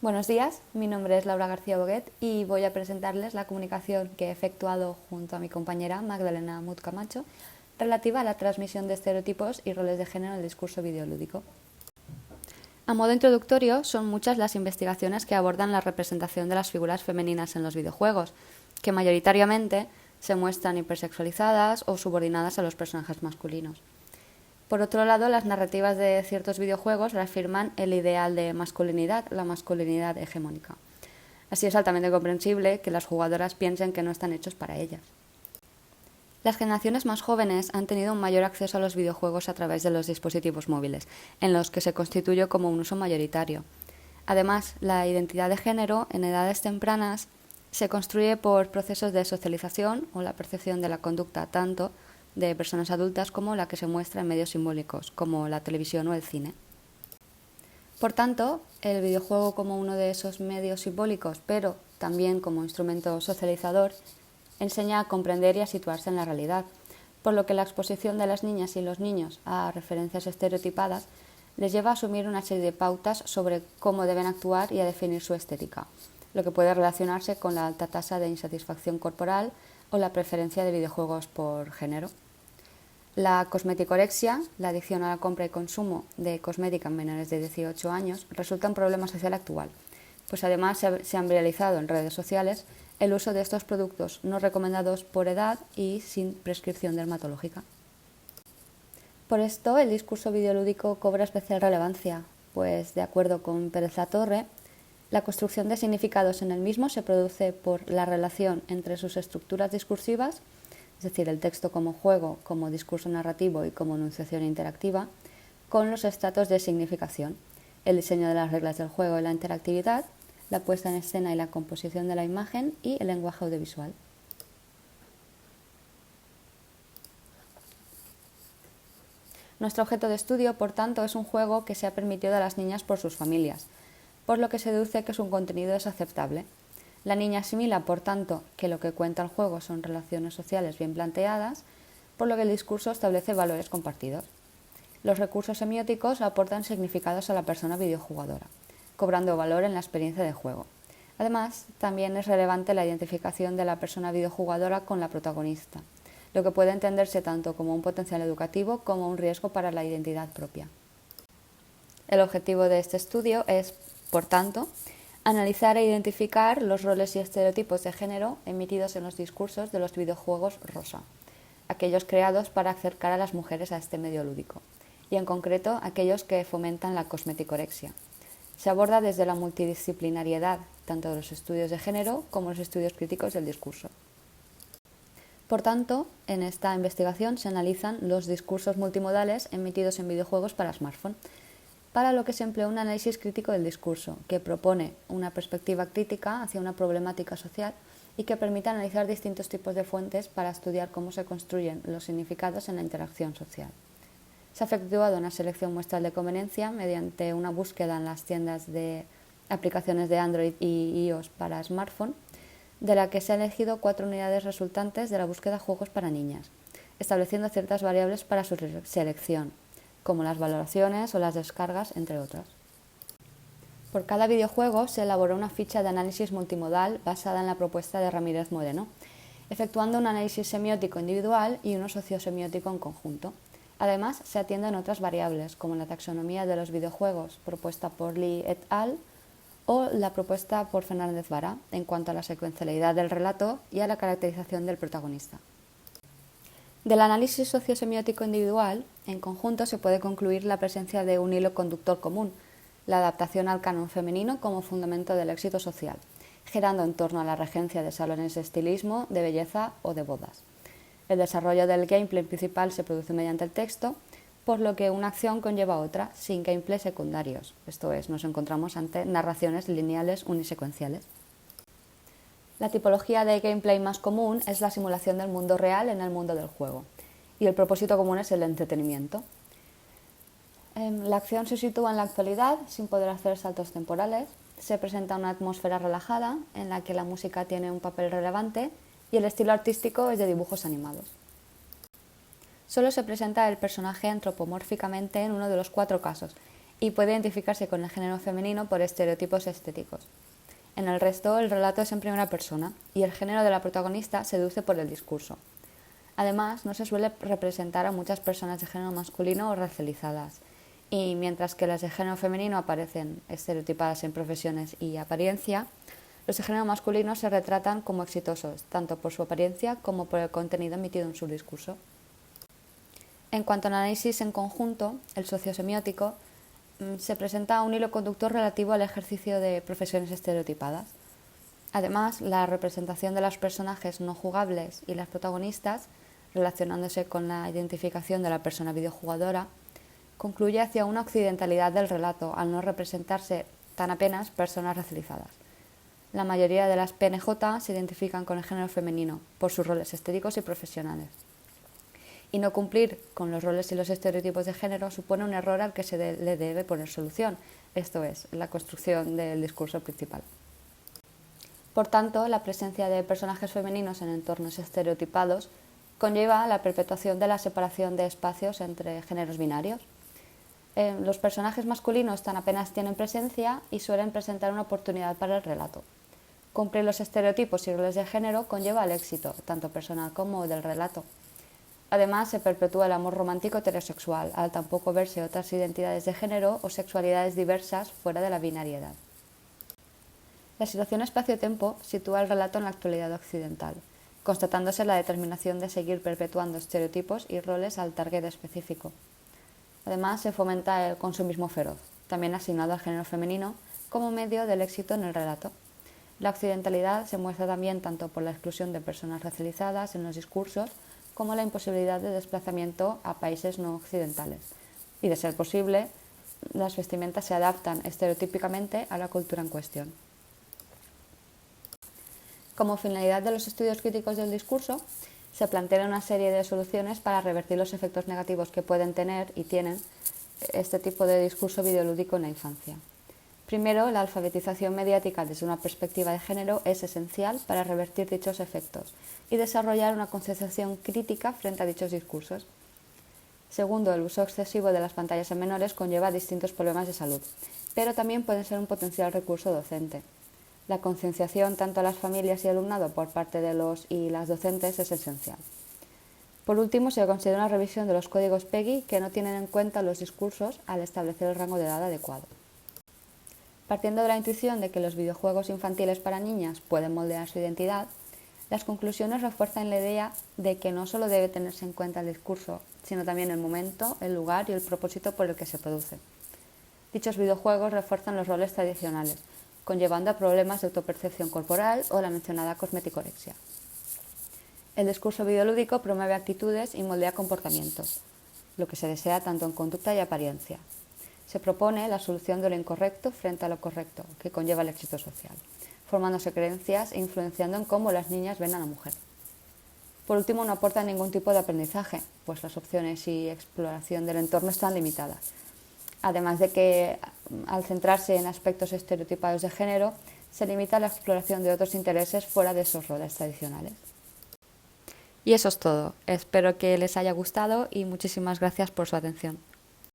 Buenos días, mi nombre es Laura García Boguet y voy a presentarles la comunicación que he efectuado junto a mi compañera Magdalena Mut Camacho relativa a la transmisión de estereotipos y roles de género en el discurso videolúdico. A modo introductorio, son muchas las investigaciones que abordan la representación de las figuras femeninas en los videojuegos, que mayoritariamente se muestran hipersexualizadas o subordinadas a los personajes masculinos. Por otro lado, las narrativas de ciertos videojuegos reafirman el ideal de masculinidad, la masculinidad hegemónica. Así es altamente comprensible que las jugadoras piensen que no están hechos para ellas. Las generaciones más jóvenes han tenido un mayor acceso a los videojuegos a través de los dispositivos móviles, en los que se constituye como un uso mayoritario. Además, la identidad de género en edades tempranas se construye por procesos de socialización o la percepción de la conducta tanto de personas adultas como la que se muestra en medios simbólicos, como la televisión o el cine. Por tanto, el videojuego como uno de esos medios simbólicos, pero también como instrumento socializador, enseña a comprender y a situarse en la realidad, por lo que la exposición de las niñas y los niños a referencias estereotipadas les lleva a asumir una serie de pautas sobre cómo deben actuar y a definir su estética, lo que puede relacionarse con la alta tasa de insatisfacción corporal o la preferencia de videojuegos por género. La cosmeticorexia, la adicción a la compra y consumo de cosmética en menores de 18 años, resulta un problema social actual, pues además se han viralizado en redes sociales el uso de estos productos no recomendados por edad y sin prescripción dermatológica. Por esto, el discurso videolúdico cobra especial relevancia, pues, de acuerdo con Pérez Latorre, la construcción de significados en el mismo se produce por la relación entre sus estructuras discursivas, es decir, el texto como juego, como discurso narrativo y como enunciación interactiva, con los estratos de significación, el diseño de las reglas del juego y la interactividad, la puesta en escena y la composición de la imagen y el lenguaje audiovisual. Nuestro objeto de estudio, por tanto, es un juego que se ha permitido a las niñas por sus familias, por lo que se deduce que su contenido es aceptable. La niña asimila, por tanto, que lo que cuenta el juego son relaciones sociales bien planteadas, por lo que el discurso establece valores compartidos. Los recursos semióticos aportan significados a la persona videojugadora, cobrando valor en la experiencia de juego. Además, también es relevante la identificación de la persona videojugadora con la protagonista, lo que puede entenderse tanto como un potencial educativo como un riesgo para la identidad propia. El objetivo de este estudio es, por tanto, analizar e identificar los roles y estereotipos de género emitidos en los discursos de los videojuegos rosa, aquellos creados para acercar a las mujeres a este medio lúdico, y en concreto aquellos que fomentan la cosmeticorexia. Se aborda desde la multidisciplinariedad, tanto de los estudios de género como los estudios críticos del discurso. Por tanto, en esta investigación se analizan los discursos multimodales emitidos en videojuegos para smartphone, para lo que se emplea un análisis crítico del discurso, que propone una perspectiva crítica hacia una problemática social y que permite analizar distintos tipos de fuentes para estudiar cómo se construyen los significados en la interacción social. Se ha efectuado una selección muestral de conveniencia mediante una búsqueda en las tiendas de aplicaciones de Android y iOS para smartphone, de la que se han elegido 4 unidades resultantes de la búsqueda juegos para niñas, estableciendo ciertas variables para su selección, como las valoraciones o las descargas, entre otras. Por cada videojuego se elaboró una ficha de análisis multimodal basada en la propuesta de Ramírez Moreno, efectuando un análisis semiótico individual y uno sociosemiótico en conjunto. Además, se atienden otras variables, como la taxonomía de los videojuegos propuesta por Lee et al. O la propuesta por Fernández Vara en cuanto a la secuencialidad del relato y a la caracterización del protagonista. Del análisis sociosemiótico individual, en conjunto se puede concluir la presencia de un hilo conductor común, la adaptación al canon femenino como fundamento del éxito social, girando en torno a la regencia de salones de estilismo, de belleza o de bodas. El desarrollo del gameplay principal se produce mediante el texto, por lo que una acción conlleva otra, sin gameplay secundarios, esto es, nos encontramos ante narraciones lineales unisecuenciales. La tipología de gameplay más común es la simulación del mundo real en el mundo del juego, y el propósito común es el entretenimiento. La acción se sitúa en la actualidad, sin poder hacer saltos temporales. Se presenta una atmósfera relajada, en la que la música tiene un papel relevante, y el estilo artístico es de dibujos animados. Solo se presenta el personaje antropomórficamente en uno de los 4 casos, y puede identificarse con el género femenino por estereotipos estéticos. En el resto, el relato es en primera persona y el género de la protagonista se deduce por el discurso. Además, no se suele representar a muchas personas de género masculino o racializadas, y mientras que las de género femenino aparecen estereotipadas en profesiones y apariencia, los de género masculino se retratan como exitosos, tanto por su apariencia como por el contenido emitido en su discurso. En cuanto al análisis en conjunto, el sociosemiótico, se presenta un hilo conductor relativo al ejercicio de profesiones estereotipadas. Además, la representación de los personajes no jugables y las protagonistas, relacionándose con la identificación de la persona videojugadora, concluye hacia una occidentalidad del relato al no representarse tan apenas personas racializadas. La mayoría de las PNJ se identifican con el género femenino por sus roles estéticos y profesionales. Y no cumplir con los roles y los estereotipos de género supone un error al que se le debe poner solución, esto es, la construcción del discurso principal. Por tanto, la presencia de personajes femeninos en entornos estereotipados conlleva la perpetuación de la separación de espacios entre géneros binarios. Los personajes masculinos tan apenas tienen presencia y suelen presentar una oportunidad para el relato. Cumplir los estereotipos y roles de género conlleva el éxito, tanto personal como del relato. Además, se perpetúa el amor romántico heterosexual, al tampoco verse otras identidades de género o sexualidades diversas fuera de la binariedad. La situación espacio-tiempo sitúa el relato en la actualidad occidental, constatándose la determinación de seguir perpetuando estereotipos y roles al target específico. Además, se fomenta el consumismo feroz, también asignado al género femenino, como medio del éxito en el relato. La occidentalidad se muestra también tanto por la exclusión de personas racializadas en los discursos como la imposibilidad de desplazamiento a países no occidentales. Y, de ser posible, las vestimentas se adaptan estereotípicamente a la cultura en cuestión. Como finalidad de los estudios críticos del discurso, se plantea una serie de soluciones para revertir los efectos negativos que pueden tener y tienen este tipo de discurso videolúdico en la infancia. Primero, la alfabetización mediática desde una perspectiva de género es esencial para revertir dichos efectos y desarrollar una concienciación crítica frente a dichos discursos. Segundo, el uso excesivo de las pantallas en menores conlleva distintos problemas de salud, pero también puede ser un potencial recurso docente. La concienciación tanto a las familias y alumnado por parte de los y las docentes es esencial. Por último, se considera una revisión de los códigos PEGI que no tienen en cuenta los discursos al establecer el rango de edad adecuado. Partiendo de la intuición de que los videojuegos infantiles para niñas pueden moldear su identidad, las conclusiones refuerzan la idea de que no solo debe tenerse en cuenta el discurso, sino también el momento, el lugar y el propósito por el que se produce. Dichos videojuegos refuerzan los roles tradicionales, conllevando a problemas de autopercepción corporal o la mencionada cosmeticorexia. El discurso videolúdico promueve actitudes y moldea comportamientos, lo que se desea tanto en conducta y apariencia. Se propone la solución de lo incorrecto frente a lo correcto, que conlleva el éxito social, formándose creencias e influenciando en cómo las niñas ven a la mujer. Por último, no aporta ningún tipo de aprendizaje, pues las opciones y exploración del entorno están limitadas. Además de que, al centrarse en aspectos estereotipados de género, se limita la exploración de otros intereses fuera de esos roles tradicionales. Y eso es todo. Espero que les haya gustado y muchísimas gracias por su atención.